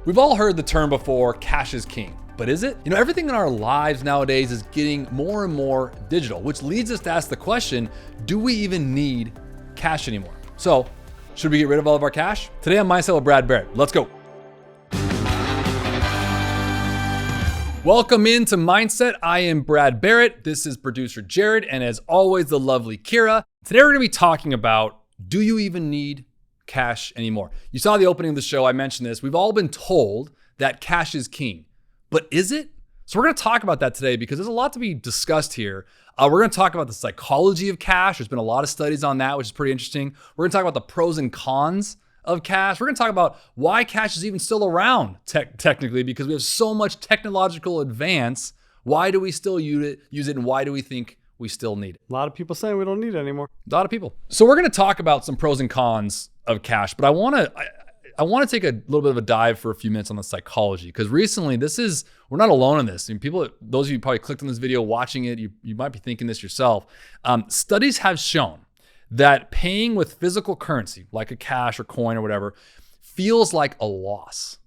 We've all heard the term before, cash is king. But is it? Everything in our lives nowadays is getting more and more digital, which leads us to ask the question, do we even need cash anymore? So, should we get rid of all of our cash? Today on Mindset with Brad Barrett. Let's go. Welcome into Mindset. I am Brad Barrett. This is producer Jared, and as always, the lovely Kira. Today we're going to be talking about, do you even need cash anymore? You saw the opening of the show, I mentioned this. We've all been told that cash is king, but is it? So we're going to talk about that today because there's a lot to be discussed here. We're going to talk about the psychology of cash. There's been a lot of studies on that, which is pretty interesting. We're going to talk about the pros and cons of cash. We're going to talk about why cash is even still around technically, because we have so much technological advance. Why do we still use it, and why do we think we still need it? A lot of people saying we don't need it anymore. A lot of people. So we're going to talk about some pros and cons of cash, but I want to take a little bit of a dive for a few minutes on the psychology, because recently we're not alone in this. Those of you who probably clicked on this video watching it, you might be thinking this yourself. Studies have shown that paying with physical currency, like a cash or coin or whatever, feels like a loss.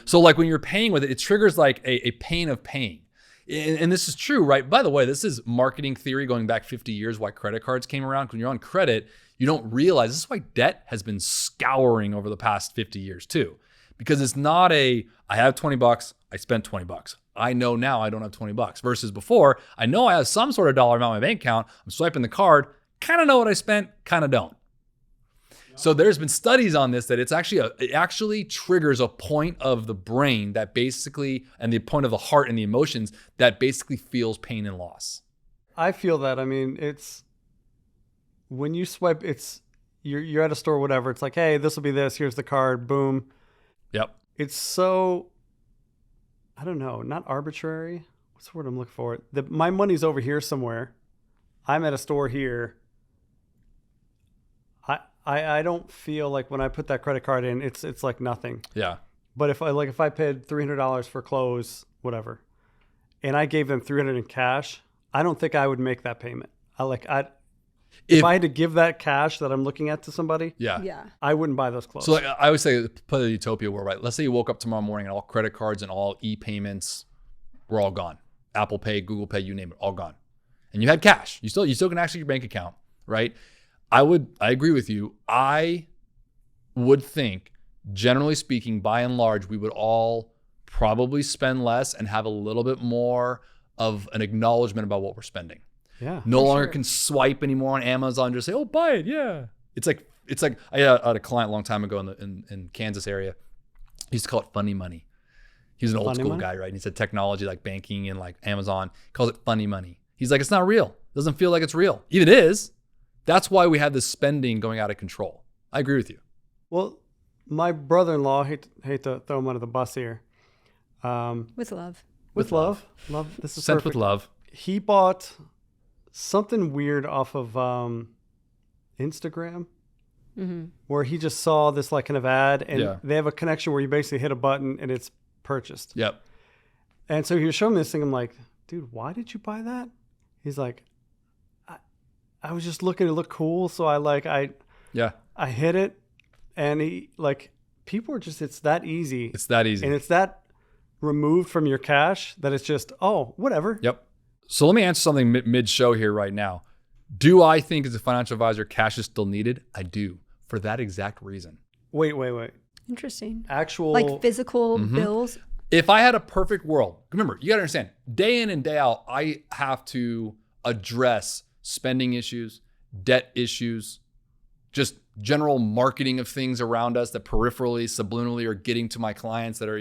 So like when you're paying with it, it triggers like a pain of paying. And this is true, right? By the way, this is marketing theory going back 50 years, why credit cards came around. When you're on credit, you don't realize, this is why debt has been scouring over the past 50 years too. Because it's not I have 20 bucks, I spent 20 bucks. I know now I don't have 20 bucks versus before, I know I have some sort of dollar amount in my bank account, I'm swiping the card, kind of know what I spent, kind of don't. So there's been studies on this that it actually triggers a point of the brain that basically, and the point of the heart and the emotions that basically feels pain and loss. I feel that. I mean, it's when you swipe, you're at a store, whatever. It's like, hey, this will be this. Here's the card. Boom. Yep. It's so, I don't know, not arbitrary. What's the word I'm looking for? My money's over here somewhere. I'm at a store here. I don't feel like when I put that credit card in, it's like nothing. Yeah. But if I paid $300 for clothes, whatever, and I gave them $300 in cash, I don't think I would make that payment. If I had to give that cash that I'm looking at to somebody, Yeah. I wouldn't buy those clothes. So like, I always say, put a utopia world, right? Let's say you woke up tomorrow morning and all credit cards and all e-payments were all gone. Apple Pay, Google Pay, you name it, all gone. And you had cash. You still can access your bank account, right? I agree with you. I would think, generally speaking, by and large, we would all probably spend less and have a little bit more of an acknowledgement about what we're spending. Yeah. No longer can swipe anymore on Amazon and just say, oh, buy it. Yeah. It's like I had a client a long time ago in Kansas area. He used to call it funny money. He's an old school guy, right? And he said technology like banking and like Amazon, calls it funny money. He's like, it's not real. It doesn't feel like it's real. Even it is. That's why we have this spending going out of control. I agree with you. Well, my brother-in-law, hate to throw him under the bus here. With love. With love. Love. This is Sent perfect. with love. He bought something weird off of Instagram, where he just saw this like kind of ad, and they have a connection where you basically hit a button and it's purchased. Yep. And so he was showing me this thing. I'm like, dude, why did you buy that? He's like, I was just looking to look cool. So I hit it, and he like, people are just, it's that easy. It's that easy. And it's that removed from your cash that it's just, oh, whatever. Yep. So let me answer something mid-show here right now. Do I think as a financial advisor, cash is still needed? I do, for that exact reason. Wait. Interesting. Actual. Like physical bills? If I had a perfect world, remember, you got to understand, day in and day out, I have to address spending issues, debt issues, just general marketing of things around us that peripherally, subliminally are getting to my clients that are,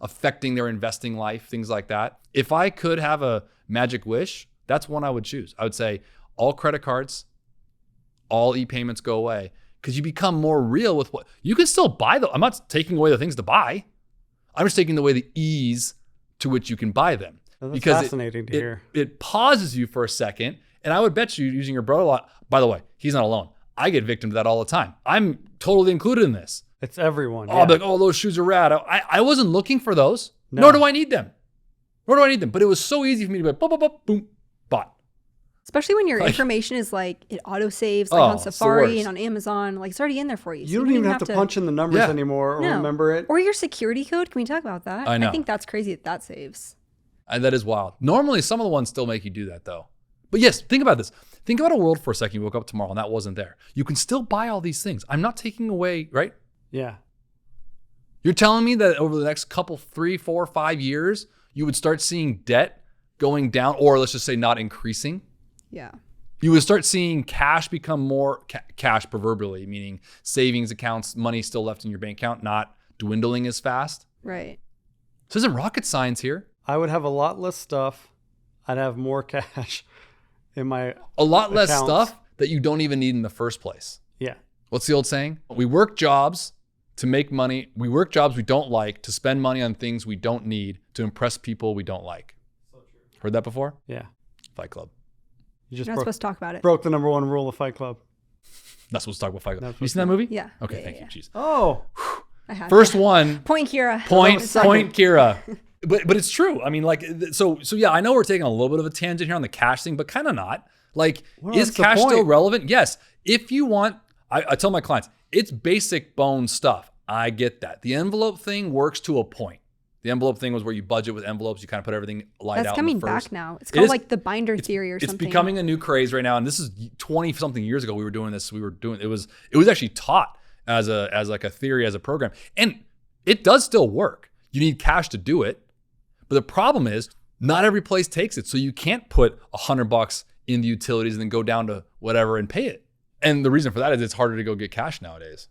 affecting their investing life, things like that. If I could have a magic wish, that's one I would choose. I would say all credit cards, all e-payments go away, because you become more real with what you can still buy. I'm not taking away the things to buy. I'm just taking away the ease to which you can buy them. That's because fascinating to hear. It pauses you for a second. And I would bet you, using your brother a lot, by the way, he's not alone. I get victim to that all the time. I'm totally included in this. It's everyone. Oh, yeah. Oh, those shoes are rad. I wasn't looking for those. No. Nor do I need them. But it was so easy for me to be like, boom, bought. Especially when your information is like it auto saves like on Safari and on Amazon, like it's already in there for you. So you don't even have to punch in the numbers anymore or remember it. Or your security code. Can we talk about that? I know. I think that's crazy that saves. That is wild. Normally, some of the ones still make you do that though. But yes, think about this. Think about a world for a second. You woke up tomorrow and that wasn't there. You can still buy all these things. I'm not taking away, right? Yeah. You're telling me that over the next couple, 3, 4, 5 years, you would start seeing debt going down, or let's just say not increasing? Yeah. You would start seeing cash become more cash proverbially, meaning savings accounts, money still left in your bank account, not dwindling as fast. Right. This isn't rocket science here. I would have a lot less stuff. I'd have more cash in my A lot less accounts. stuff that you don't even need in the first place. Yeah. What's the old saying? We work jobs to make money. We work jobs we don't like to spend money on things we don't need to impress people we don't like. So true. Heard that before? Yeah. Fight Club. You just You're not supposed to talk about it. broke the number 1 rule of Fight Club. That's supposed to talk about Fight Club. You seen that movie? Yeah. Okay, Yeah, thank yeah. you. Jeez. Oh. I have. First one. Point, Kira. Point, Kira. But it's true. I mean, like, so yeah, I know we're taking a little bit of a tangent here on the cash thing, but kind of not. Like, is cash still relevant? Yes. If you want, I tell my clients, it's basic bone stuff. I get that. The envelope thing works to a point. The envelope thing was where you budget with envelopes. You kind of put everything light out. That's in the coming first. back now. It's called like the binder theory or It's something. It's becoming a new craze right now. And this is 20 something years ago. We were doing this. It was actually taught as like a theory, as a program. And it does still work. You need cash to do it. But the problem is not every place takes it. So you can't put $100 in the utilities and then go down to whatever and pay it. And the reason for that is it's harder to go get cash nowadays.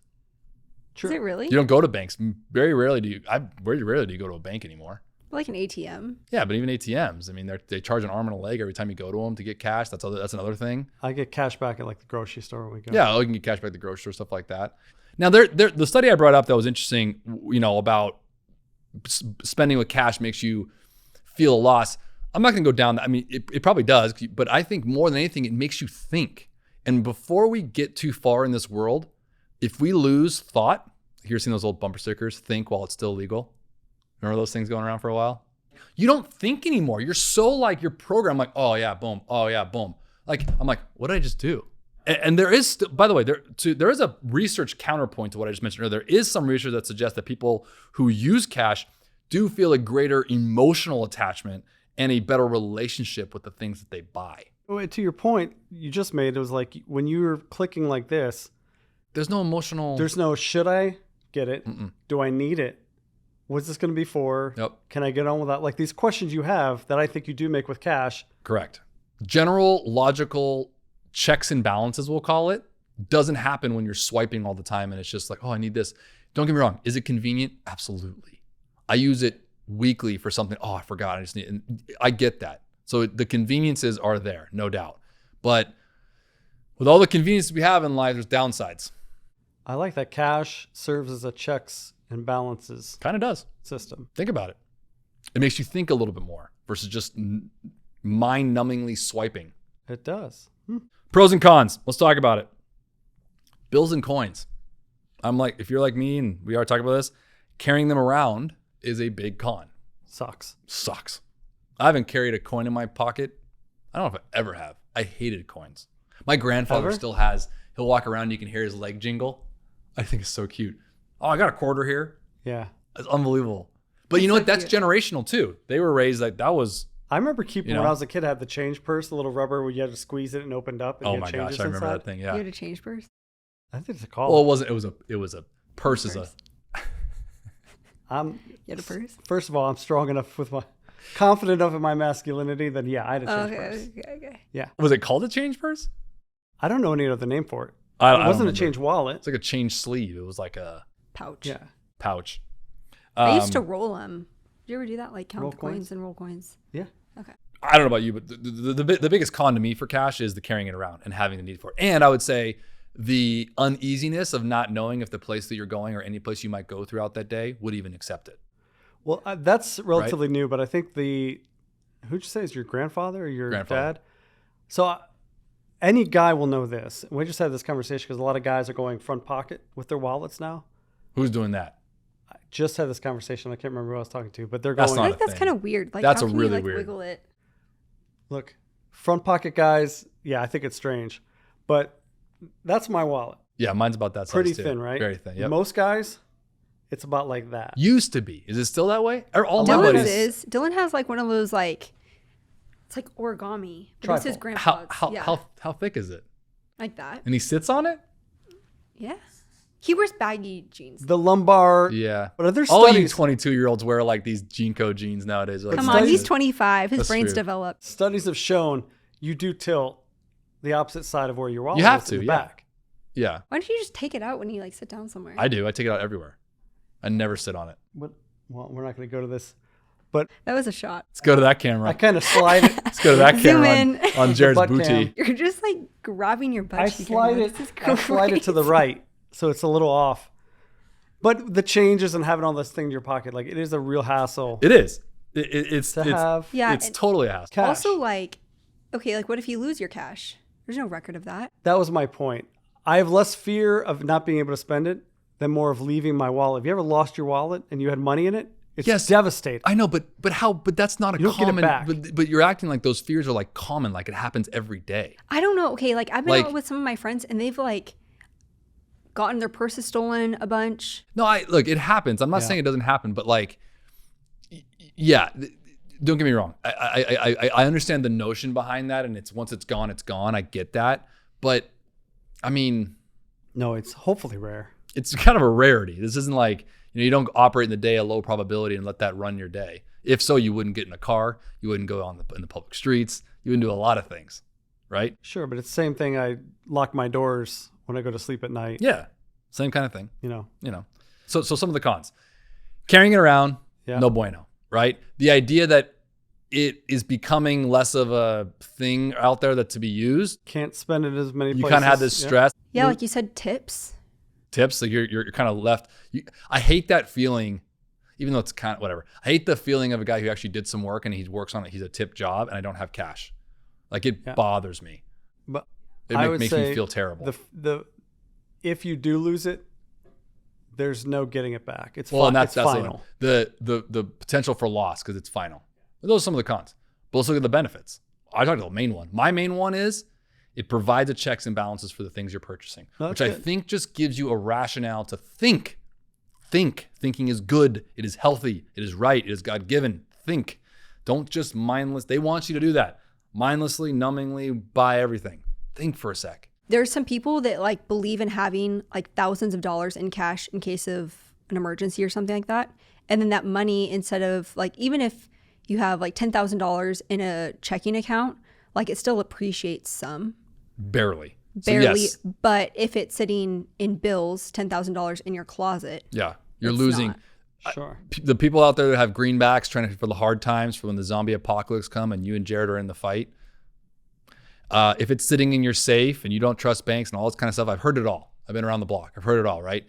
True. Is it really? You don't go to banks. Very rarely do you go to a bank anymore. Like an ATM. Yeah, but even ATMs, I mean, they charge an arm and a leg every time you go to them to get cash. That's another thing. I get cash back at like the grocery store when we go. Yeah, you can get cash back at the grocery store, stuff like that. Now, the study I brought up that was interesting, about spending with cash makes you feel a loss. I'm not going to go down that. I mean, it probably does, but I think more than anything, it makes you think. And before we get too far in this world, if we lose thought, you've seen those old bumper stickers, think while it's still legal. Remember those things going around for a while? You don't think anymore. You're so like, you're programmed like, oh yeah, boom. Oh yeah, boom. Like, I'm like, what did I just do? And there is, by the way, there is a research counterpoint to what I just mentioned earlier. There is some research that suggests that people who use cash do feel a greater emotional attachment and a better relationship with the things that they buy. To your point you just made, it was like when you were clicking like this, there's no emotional. There's no, should I get it? Mm-mm. Do I need it? What's this going to be for? Yep. Can I get on with that? Like these questions you have that I think you do make with cash. Correct. General logical checks and balances, we'll call it, doesn't happen when you're swiping all the time and it's just like, oh, I need this. Don't get me wrong. Is it convenient? Absolutely. I use it weekly for something. Oh, I forgot. I just need. I get that. So the conveniences are there, no doubt. But with all the convenience we have in life, there's downsides. I like that cash serves as a checks and balances. Kind of does. System. Think about it. It makes you think a little bit more versus just mind-numbingly swiping. It does. Pros and cons. Let's talk about it. Bills and coins. I'm like, if you're like me and we are talking about this, carrying them around is a big con. Sucks. I haven't carried a coin in my pocket. I don't know if I ever have. I hated coins. My grandfather still has. He'll walk around, you can hear his leg jingle. I think it's so cute. Oh, I got a quarter here. Yeah. It's unbelievable. But you know what? That's generational too. They were raised like that was. I remember keeping, when I was a kid, I had the change purse, the little rubber where you had to squeeze it and opened up. And oh my gosh, I remember that thing. Yeah. You had a change purse? I think it's a call. Well, it wasn't. It was a purse. You had a purse? First of all, I'm strong enough with my, confident enough in my masculinity that I had a change purse. Okay. Yeah. Was it called a change purse? I don't know any other name for it. It wasn't a change wallet. It's like a change sleeve. It was like a pouch. Yeah. Pouch. I used to roll them. Did you ever do that? Like count the coins and roll coins? Yeah. Okay. I don't know about you, but the biggest con to me for cash is the carrying it around and having the need for it. And I would say the uneasiness of not knowing if the place that you're going or any place you might go throughout that day would even accept it. Well, that's relatively new, but I think who'd you say is your grandfather or your dad? So any guy will know this. We just had this conversation because a lot of guys are going front pocket with their wallets now. Who's doing that? I just had this conversation. I can't remember who I was talking to, but they're going. I think that's kind of weird. Like, that's how can really you, weird. Wiggle it? Look, Front pocket guys, yeah, I think it's strange. But that's my wallet. Yeah, mine's about that size Pretty too. thin, right? Very thin, yep. Most guys, it's about like that. Used to be. Is it still that way? All my Dylan's buddies. is. Dylan has like one of those like, it's like origami. But it's his grandpa's. How thick is it? Like that. And he sits on it? Yeah. He wears baggy jeans. The lumbar. Yeah. But are there All you studies? 22-year-olds wear like these Jinko jeans nowadays. Like, Come on, studies- he's 25. His That's brain's true. developed. Studies have shown you do tilt the opposite side of where your wallet You have is to, in the yeah. back. Yeah, Why don't you just take it out when you like sit down somewhere? I do. I take it out everywhere. I never sit on it. But, well, we're not going to go to this. But That was a shot. Let's go to that camera. I kind of slide it. Let's go to that Zoom camera in. on Jared's butt booty. cam. You're just like grabbing your butt. I cheek slide right now. it. This is I slide it to the crazy. right, so it's a little off. But the changes and having all this thing in your pocket, like it is a real hassle It is. It's to have Yeah. it's and totally a hassle. cash. Also, like, okay, like what if you lose your cash? There's no record of that. That was my point. I have less fear of not being able to spend it than more of leaving my wallet. Have you ever lost your wallet and you had money in it? It's Yes. devastating. I know, but that's not a You don't get it common. back. But you're acting like those fears are like common, like it happens every day. I don't know. Okay, like I've been Like- out with some of my friends and they've like gotten their purses stolen a bunch. No, look, it happens. I'm not saying it doesn't happen, but like, yeah, don't get me wrong. I understand the notion behind that, and it's once it's gone, it's gone. I get that, but I mean, No, it's hopefully rare. it's kind of a rarity. This isn't like, you don't operate in the day at low probability and let that run your day. If so, you wouldn't get in a car, you wouldn't go in the public streets, you wouldn't do a lot of things, right? Sure, but it's the same thing. I lock my doors when I go to sleep at night. Yeah, same kind of thing. You know, So some of the cons: carrying it around, Yeah. no bueno, right? The idea that it is becoming less of a thing out there that to be used. can't spend it as many You places. kind of have this Yeah. stress. Yeah, like you said, tips. Tips, like you're kind of left. I hate that feeling, even though it's kind of whatever. I hate the feeling of a guy who actually did some work and he works on it. He's a tip job and I don't have cash. Like it bothers me. But It I would makes say me feel terrible. The if you do lose it, there's no getting it back. It's Well, and it's that's final. the potential for loss because it's final. Those are some of the cons. But let's look at the benefits. I talked about the main one. My main one is it provides a checks and balances for the things you're purchasing, Oh, which that's I good. think just gives you a rationale to think. Thinking is good. It is healthy. It is right. It is God-given. Think. Don't just mindless. They want you to do that. Mindlessly, numbingly buy everything. Think for a sec. There's some people that like believe in having like thousands of dollars in cash in case of an emergency or something like that. And then that money, instead of like, even if you have like $10,000 in a checking account, like it still appreciates some. Barely. So Barely. yes. But if it's sitting in bills, $10,000 in your closet. Yeah. You're It's losing. not. Sure. The people out there that have greenbacks trying for the hard times for when the zombie apocalypse come and you and Jared are in the fight. If it's sitting in your safe and you don't trust banks and all this kind of stuff, I've heard it all. I've been around the block. I've heard it all, right?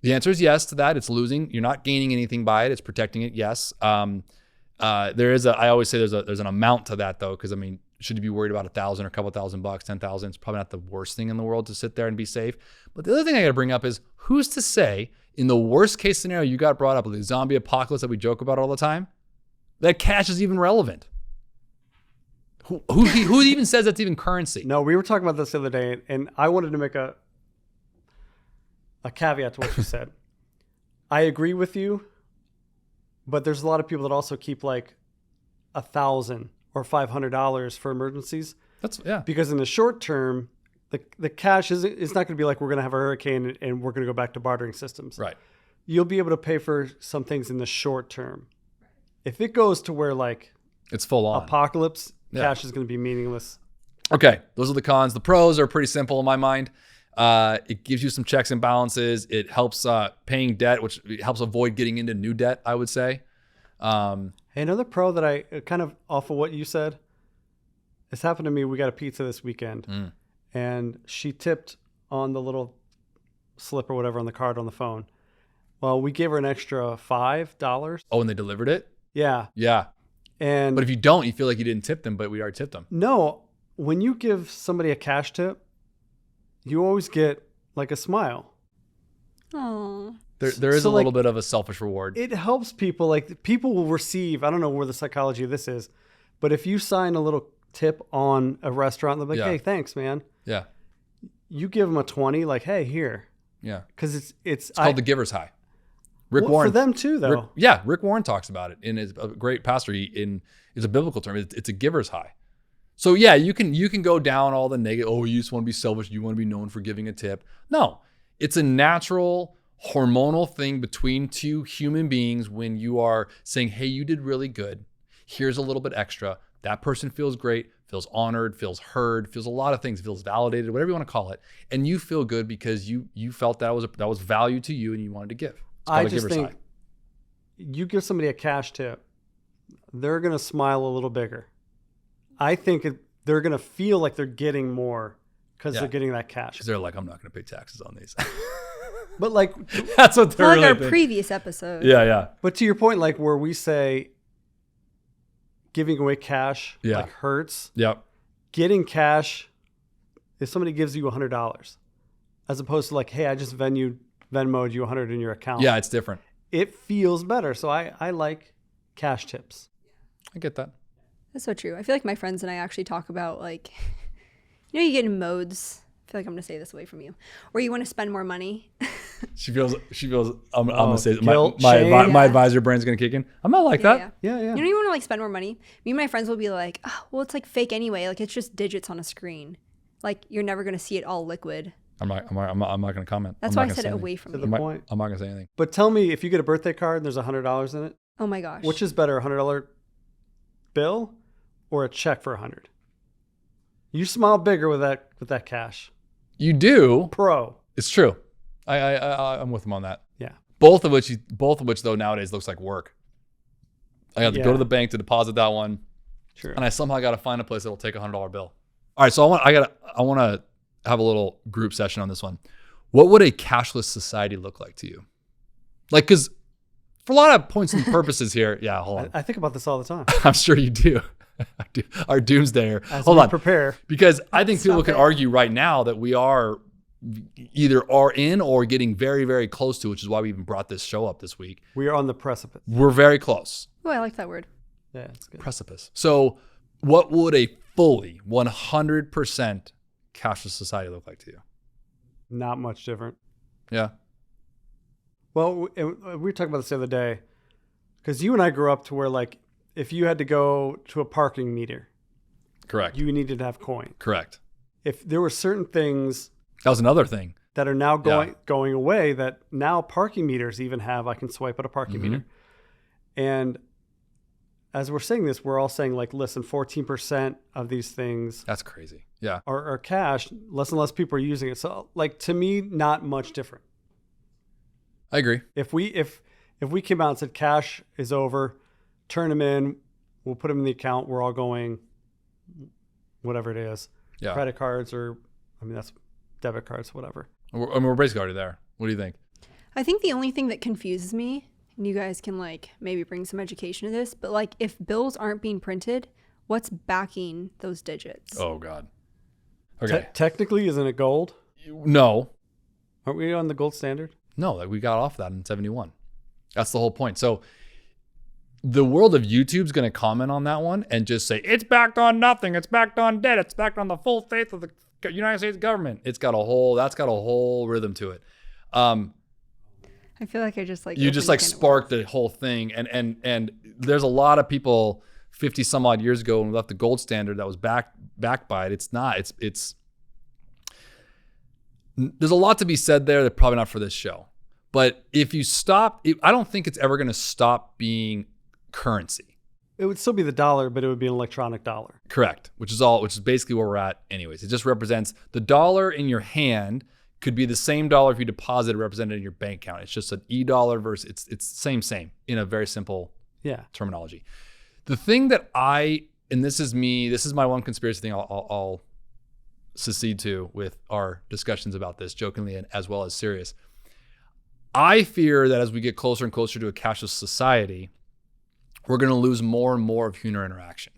The answer is yes to that. It's losing. You're not gaining anything by it. It's protecting it. Yes. There is I always say there's an amount to that though. Cause I mean, should you be worried about $1,000 or a couple $1,000, 10,000? It's probably not the worst thing in the world to sit there and be safe. But the other thing I got to bring up is who's to say in the worst case scenario you got brought up with the zombie apocalypse that we joke about all the time, that cash is even relevant? Who even says that's even currency? No, we were talking about this the other day, and I wanted to make a caveat to what you said. I agree with you, but there's a lot of people that also keep like $1,000 or $500 for emergencies. That's yeah. Because in the short term, the cash it's not going to be like we're going to have a hurricane and we're going to go back to bartering systems. Right. You'll be able to pay for some things in the short term. If it goes to where like It's full on. apocalypse, Yeah. cash is going to be meaningless. Okay, those are the cons. The pros are pretty simple in my mind. It gives you some checks and balances. It helps paying debt, which helps avoid getting into new debt, I would say. Hey, another pro that I kind of off of what you said, this happened to me. We got a pizza this weekend, and she tipped on the little slip or whatever on the card on the phone. Well, we gave her an extra $5. Oh, and they delivered it? Yeah. Yeah. And But if you don't, you feel like you didn't tip them, but we already tipped them. no, when you give somebody a cash tip, you always get like a smile. Oh, There is So, a little like, bit of a selfish reward. It helps people. Like people will receive, I don't know where the psychology of this is, But if you sign a little tip on a restaurant, they're like, Yeah. hey, thanks, man. Yeah. You give them a 20, like, hey, here. Yeah. Because it's called the giver's high. Rick well, Warren. for them too, though. Rick Warren talks about it in his a great pastor. It's a biblical term. It's a giver's high. So yeah, you can go down all the negative. Oh, you just want to be selfish. You want to be known for giving a tip. No, it's a natural hormonal thing between two human beings when you are saying, hey, you did really good. Here's a little bit extra. That person feels great, feels honored, feels heard, feels a lot of things, feels validated, whatever you want to call it. And you feel good because you felt that was value to you and you wanted to give. I just think you give somebody a cash tip, they're going to smile a little bigger. I think they're going to feel like they're getting more because they're getting that cash. Because they're like, I'm not going to pay taxes on these. But like, that's what they're really our thinking. previous episode. Yeah. But to your point, like where we say giving away cash like hurts. Yep. Getting cash, if somebody gives you $100, as opposed to like, hey, I just Venmo'd you 100 in your account. Yeah, it's different. It feels better. So I like cash tips. I get that. That's so true. I feel like my friends and I actually talk about like, you get in modes. I feel like I'm going to say this away from you, where you want to spend more money. She feels. I'm going to say guilt, my shame. advisor brain's going to kick in. I'm not like that. Yeah. You know, you want to like spend more money. Me and my friends will be like, oh, well, it's like fake anyway. Like it's just digits on a screen. Like you're never going to see it all liquid. I'm not going to comment. That's why I said it away from you. The point. I'm not going to say anything. But tell me, if you get a birthday card and there's $100 in it, Oh my gosh. which is better, a $100 bill or a check for $100? You smile bigger with that cash. You do. Pro. It's true. I'm with him on that. Yeah. Both of which though nowadays looks like work. I got to go to the bank to deposit that one. True. And I somehow got to find a place that'll take $100 bill. All right, so I want to have a little group session on this one. What would a cashless society look like to you? Like, because for a lot of points and purposes here, yeah, hold on. I think about this all the time. I'm sure you do. Our doomsdayer. Hold on. Prepare. Because I think people can it. argue right now that we are either are in or getting very, very close to, which is why we even brought this show up this week. We are on the precipice. We're very close. Oh, I like that word. Yeah, it's good. Precipice. So what would a fully 100% cashless society look like to you? Not much different. Yeah. Well, we were talking about this the other day because you and I grew up to where like if you had to go to a parking meter, Correct. you needed to have coin. Correct. If there were certain things That was another thing. that are now going away that now parking meters even have, I can swipe at a parking meter. And as we're saying this, we're all saying like, listen, 14% of these things That's crazy. Yeah. are cash. Less and less people are using it. So like to me, not much different. I agree. If we came out and said cash is over, turn them in, we'll put them in the account. We're all going, whatever it is, credit cards or, that's debit cards, whatever. We're basically already there. What do you think? I think the only thing that confuses me, and you guys can like maybe bring some education to this, but like if bills aren't being printed, what's backing those digits? Oh God. Okay. Technically, isn't it gold? No. Aren't we on the gold standard? No, like we got off that in 71. That's the whole point. So the world of YouTube's going to comment on that one and just say, it's backed on nothing. It's backed on debt. It's backed on the full faith of the United States government. That's got a whole rhythm to it. I feel like I just like you just like sparked the whole thing. And there's a lot of people 50 some odd years ago when we left the gold standard that was backed by it. It's not, it's there's a lot to be said there that probably not for this show. But if you stop, I don't think it's ever going to stop being currency. It would still be the dollar, but it would be an electronic dollar. Correct. Which is basically where we're at anyways. It just represents the dollar in your hand could be the same dollar if you deposit it represented in your bank account. It's just an e-dollar versus it's same in a very simple terminology. The thing that and this is my one conspiracy thing I'll secede to with our discussions about this jokingly and as well as serious. I fear that as we get closer and closer to a cashless society, we're going to lose more and more of human interaction.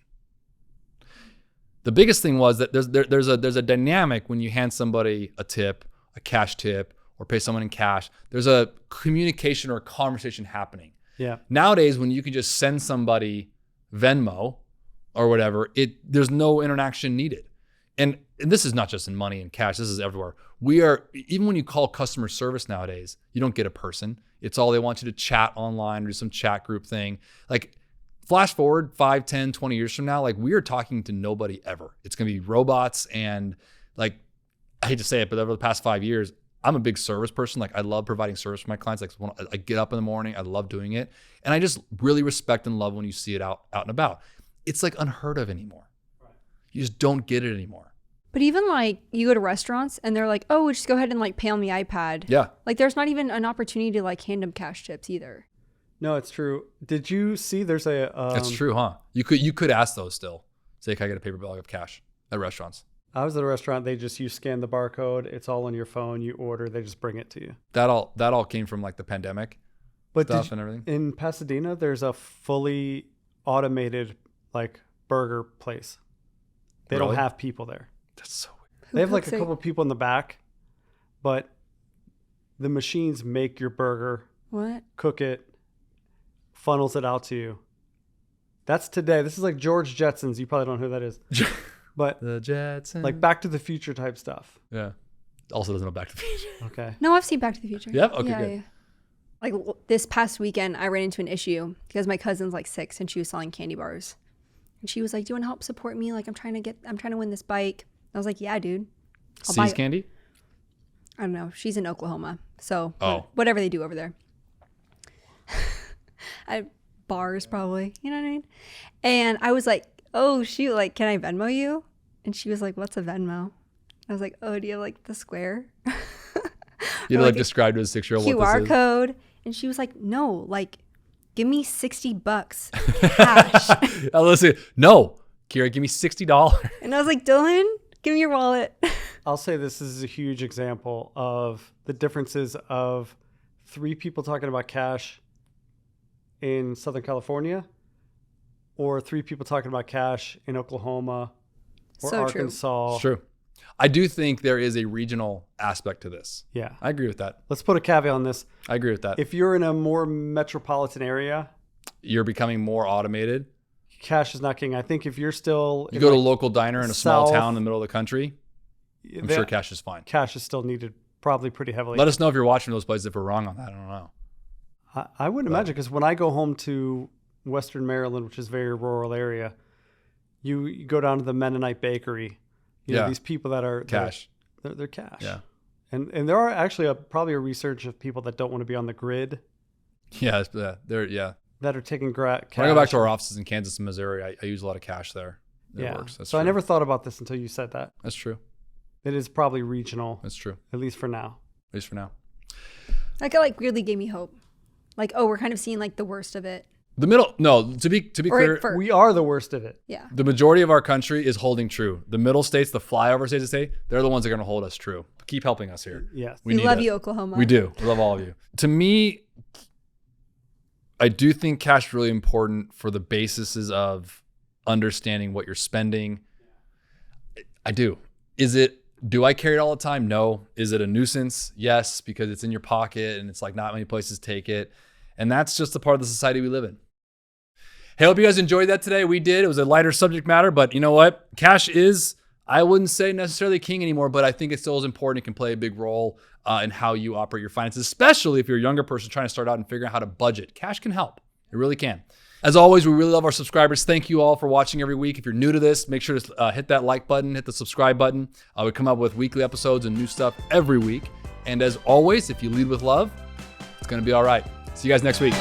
The biggest thing was that there's a dynamic when you hand somebody a tip, a cash tip, or pay someone in cash. There's a communication or a conversation happening. Yeah. Nowadays, when you can just send somebody Venmo or whatever, there's no interaction needed. And this is not just in money and cash, this is everywhere. Even when you call customer service nowadays, you don't get a person. It's all they want you to chat online or do some chat group thing. Like flash forward 5, 10, 20 years from now, like we are talking to nobody ever. It's going to be robots. And like, I hate to say it, but over the past 5 years, I'm a big service person. Like I love providing service for my clients. Like when I get up in the morning, I love doing it. And I just really respect and love when you see it out and about. It's like unheard of anymore. You just don't get it anymore. But even like you go to restaurants and they're like, oh, just go ahead and like pay on the iPad. Yeah. Like there's not even an opportunity to like hand them cash tips either. No, it's true. Did you see there's a... That's true, huh? You could ask those still. Say, can I get a paper bag of cash at restaurants? I was at a restaurant. you scan the barcode. It's all on your phone. You order. They just bring it to you. That all came from like the pandemic stuff and everything. In Pasadena, there's a fully automated like burger place. They Really? don't have people there. That's so weird. They have like a couple of people in the back, but the machines make your burger, cook it, funnels it out to you. That's today. This is like George Jetsons. You probably don't know who that is. But the Jetsons. Like Back to the Future type stuff. Yeah. Also doesn't know Back to the Future. Okay. No, I've seen Back to the Future. Yeah? Okay, good. Yeah. Like this past weekend, I ran into an issue because my cousin's like 6 and she was selling candy bars. And she was like, do you want to help support me? Like I'm trying to win this bike. I was like, yeah, dude. Seas candy? I don't know. She's in Oklahoma. So whatever they do over there. Bars probably. You know what I mean? And I was like, oh, shoot. Like, can I Venmo you? And she was like, what's a Venmo? I was like, oh, do you have like the square? You know, like described to a 6-year-old what QR this is? code. And she was like, no, like, give me $60 cash. Listen, no, Kira, give me $60. And I was like, Dylan, give me your wallet. I'll say this is a huge example of the differences of 3 people talking about cash in Southern California or 3 people talking about cash in Oklahoma or So Arkansas. It's true. I do think there is a regional aspect to this. Yeah. I agree with that. Let's put a caveat on this. I agree with that. If you're in a more metropolitan area, you're becoming more automated. Cash is not king. I think if you're still... You go to a local diner in a small South, town in the middle of the country, I'm sure cash is fine. Cash is still needed probably pretty heavily. Let us know if you're watching those places if we're wrong on that. I don't know. I wouldn't imagine, because when I go home to Western Maryland, which is a very rural area, you go down to the Mennonite Bakery. You know, these people that are cash. They're cash. Yeah. And there are actually probably a research of people that don't want to be on the grid. Yeah, That are taking cash. When I go back to our offices in Kansas and Missouri, I use a lot of cash there. It works. That's so true. I never thought about this until you said that. That's true. It is probably regional. That's true. At least for now. Like it like weirdly gave me hope. Like, oh, we're kind of seeing like the worst of it. The middle, no, to be clear, we are the worst of it. Yeah. The majority of our country is holding true. The middle states, the flyover states, they're the ones that are going to hold us true. Keep helping us here. Yes. We love you, Oklahoma. We do. We love all of you. To me, I do think cash is really important for the basis of understanding what you're spending. I do. Do I carry it all the time? No. Is it a nuisance? Yes, because it's in your pocket and it's like not many places take it. And that's just the part of the society we live in. Hey, I hope you guys enjoyed that today. We did. It was a lighter subject matter, but you know what? Cash is, I wouldn't say necessarily king anymore, but I think it still is important. It can play a big role in how you operate your finances, especially if you're a younger person trying to start out and figure out how to budget. Cash can help. It really can. As always, we really love our subscribers. Thank you all for watching every week. If you're new to this, make sure to hit that like button, hit the subscribe button. We come up with weekly episodes and new stuff every week. And as always, if you lead with love, it's going to be all right. See you guys next week.